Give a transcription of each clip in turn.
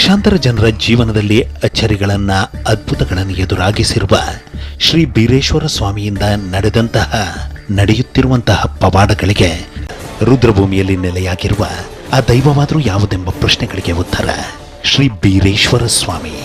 ಲಕ್ಷಾಂತರ ಜನರ ಜೀವನದಲ್ಲಿ ಅಚ್ಚರಿಗಳನ್ನ ಅದ್ಭುತಗಳನ್ನು ಎದುರಾಗಿಸಿರುವ ಶ್ರೀ ಬೀರೇಶ್ವರ ಸ್ವಾಮಿಯಿಂದ ನಡೆಯುತ್ತಿರುವಂತಹ ಪವಾಡಗಳಿಗೆ ರುದ್ರಭೂಮಿಯಲ್ಲಿ ನೆಲೆಯಾಗಿರುವ ಆ ದೈವವಾದರೂ ಯಾವುದೆಂಬ ಪ್ರಶ್ನೆಗಳಿಗೆ ಉತ್ತರ ಶ್ರೀ ಬೀರೇಶ್ವರ ಸ್ವಾಮಿ.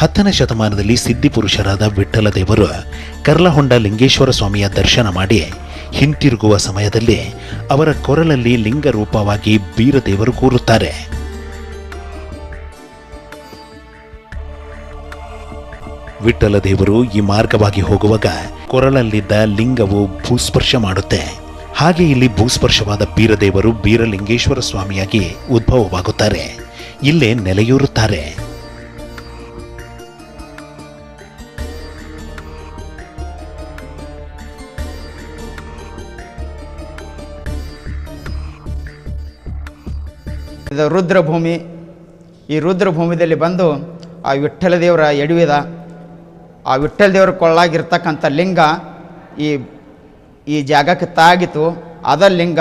ಹತ್ತನೇ ಶತಮಾನದಲ್ಲಿ ಸಿದ್ಧಿಪುರುಷರಾದ ವಿಠ್ಠಲ ದೇವರು ಕರ್ಲಹೊಂಡ ಲಿಂಗೇಶ್ವರ ಸ್ವಾಮಿಯ ದರ್ಶನ ಮಾಡಿ ಹಿಂತಿರುಗುವ ಸಮಯದಲ್ಲಿ ಅವರ ಕೊರಳಲ್ಲಿ ಲಿಂಗ ರೂಪವಾಗಿ ಬೀರದೇವರು ಕೂರುತ್ತಾರೆ. ವಿಠ್ಠಲ ದೇವರು ಈ ಮಾರ್ಗವಾಗಿ ಹೋಗುವಾಗ ಕೊರಳಲ್ಲಿದ್ದ ಲಿಂಗವು ಭೂಸ್ಪರ್ಶ ಮಾಡುತ್ತೆ. ಹಾಗೆ ಇಲ್ಲಿ ಭೂಸ್ಪರ್ಶವಾದ ಬೀರದೇವರು ಬೀರಲಿಂಗೇಶ್ವರ ಸ್ವಾಮಿಯಾಗಿ ಉದ್ಭವವಾಗುತ್ತಾರೆ. ಇಲ್ಲೇ ನೆಲೆಯೂರುತ್ತಾರೆ. ಇದು ರುದ್ರಭೂಮಿ. ಈ ರುದ್ರಭೂಮಿದಲ್ಲಿ ಬಂದು ಆ ವಿಠ್ಠಲ ದೇವರ ಎಡವಿದ ಆ ವಿಠ್ಠಲ ದೇವರ ಕೊಳ್ಳಾಗಿರ್ತಕ್ಕಂಥ ಲಿಂಗ ಈ ಜಾಗಕ್ಕೆ ತಾಗಿತು. ಅದ ಲಿಂಗ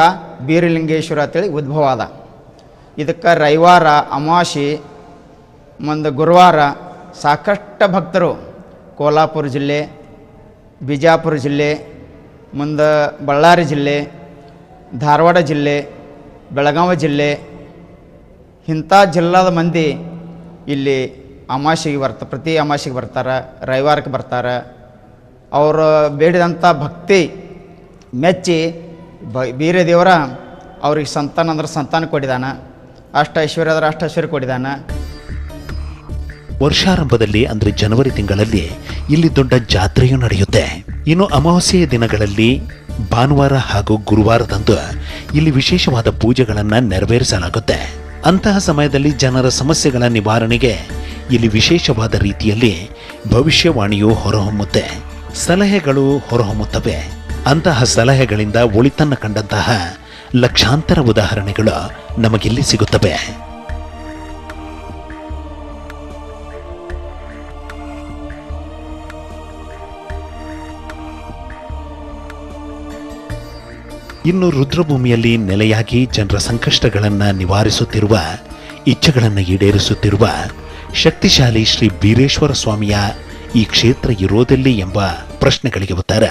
ಬೀರಲಿಂಗೇಶ್ವರ ಅಂತೇಳಿ ಉದ್ಭವ ಅದ. ಇದಕ್ಕೆ ರವಿವಾರ, ಅಮಾವಾಸ್ಯೆ, ಮುಂದೆ ಗುರುವಾರ ಸಾಕಷ್ಟು ಭಕ್ತರು ಕೋಲ್ಹಾಪುರ ಜಿಲ್ಲೆ, ಬಿಜಾಪುರ ಜಿಲ್ಲೆ, ಮುಂದೆ ಬಳ್ಳಾರಿ ಜಿಲ್ಲೆ, ಧಾರವಾಡ ಜಿಲ್ಲೆ, ಬೆಳಗಾವಿ ಜಿಲ್ಲೆ ಇಂಥ ಜಿಲ್ಲಾದ ಮಂದಿ ಇಲ್ಲಿ ಅಮಾವಾಸ್ಯೆಗೆ ಪ್ರತಿ ಅಮಾವಾಸ್ಯೆಗೆ ಬರ್ತಾರೆ, ರವಿವಾರಕ್ಕೆ ಬರ್ತಾರೆ. ಅವರು ಬೇಡಿದಂಥ ಭಕ್ತಿ ಮೆಚ್ಚಿ ಬೀರದೇವರ ಅವ್ರಿಗೆ ಸಂತಾನ ಅಂದ್ರೆ ಸಂತಾನ ಕೊಟ್ಟಿದ್ದಾನೆ, ಅಷ್ಟ ಐಶ್ವರ್ಯ ಅಂದ್ರೆ ಅಷ್ಟ ಐಶ್ವರ್ಯ ಕೊಟ್ಟಿದ್ದಾನೆ. ವರ್ಷಾರಂಭದಲ್ಲಿ ಅಂದರೆ ಜನವರಿ ತಿಂಗಳಲ್ಲಿ ಇಲ್ಲಿ ದೊಡ್ಡ ಜಾತ್ರೆಯೂ ನಡೆಯುತ್ತೆ. ಇನ್ನು ಅಮಾವಾಸ್ಯೆಯ ದಿನಗಳಲ್ಲಿ ಭಾನುವಾರ ಹಾಗೂ ಗುರುವಾರದಂದು ಇಲ್ಲಿ ವಿಶೇಷವಾದ ಪೂಜೆಗಳನ್ನು ನೆರವೇರಿಸಲಾಗುತ್ತೆ. ಅಂತಹ ಸಮಯದಲ್ಲಿ ಜನರ ಸಮಸ್ಯೆಗಳ ನಿವಾರಣೆಗೆ ಇಲ್ಲಿ ವಿಶೇಷವಾದ ರೀತಿಯಲ್ಲಿ ಭವಿಷ್ಯವಾಣಿಯು ಹೊರಹೊಮ್ಮುತ್ತೆ, ಸಲಹೆಗಳು ಹೊರಹೊಮ್ಮುತ್ತವೆ. ಅಂತಹ ಸಲಹೆಗಳಿಂದ ಒಳಿತನ್ನು ಕಂಡಂತಹ ಲಕ್ಷಾಂತರ ಉದಾಹರಣೆಗಳು ನಮಗಿಲ್ಲಿ ಸಿಗುತ್ತವೆ. ಇನ್ನು ರುದ್ರಭೂಮಿಯಲ್ಲಿ ನೆಲೆಯಾಗಿ ಜನರ ಸಂಕಷ್ಟಗಳನ್ನು ನಿವಾರಿಸುತ್ತಿರುವ, ಇಚ್ಛೆಗಳನ್ನು ಈಡೇರಿಸುತ್ತಿರುವ ಶಕ್ತಿಶಾಲಿ ಶ್ರೀ ಬೀರೇಶ್ವರ ಸ್ವಾಮಿಯ ಈ ಕ್ಷೇತ್ರ ಇರೋದೆಲ್ಲಿ ಎಂಬ ಪ್ರಶ್ನೆಗಳಿಗೆ ಉತ್ತರ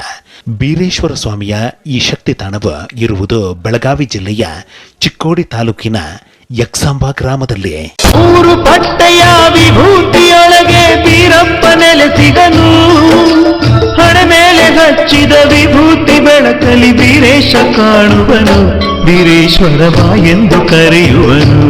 ಬೀರೇಶ್ವರ ಸ್ವಾಮಿಯ ಈ ಶಕ್ತಿ ತಾಣವು ಇರುವುದು ಬೆಳಗಾವಿ ಜಿಲ್ಲೆಯ ಚಿಕ್ಕೋಡಿ ತಾಲೂಕಿನ ಯಕ್ಸಾಂಬ ಗ್ರಾಮದಲ್ಲಿ. ಊರು ಪಟ್ಟೆಯ ವಿಭೂತಿಯೊಳಗೆ ಬೀರಪ್ಪ ನೆಲೆಸಿದನು, ಹಣೆ ಮೇಲೆ ಹಚ್ಚಿದ ವಿಭೂತಿ ಬೆಳಕಲಿ ಬೀರೇಶ ಕಾಣುವನು, ಬೀರೇಶ್ವರ ಬಾ ಎಂದು ಕರೆಯುವನು.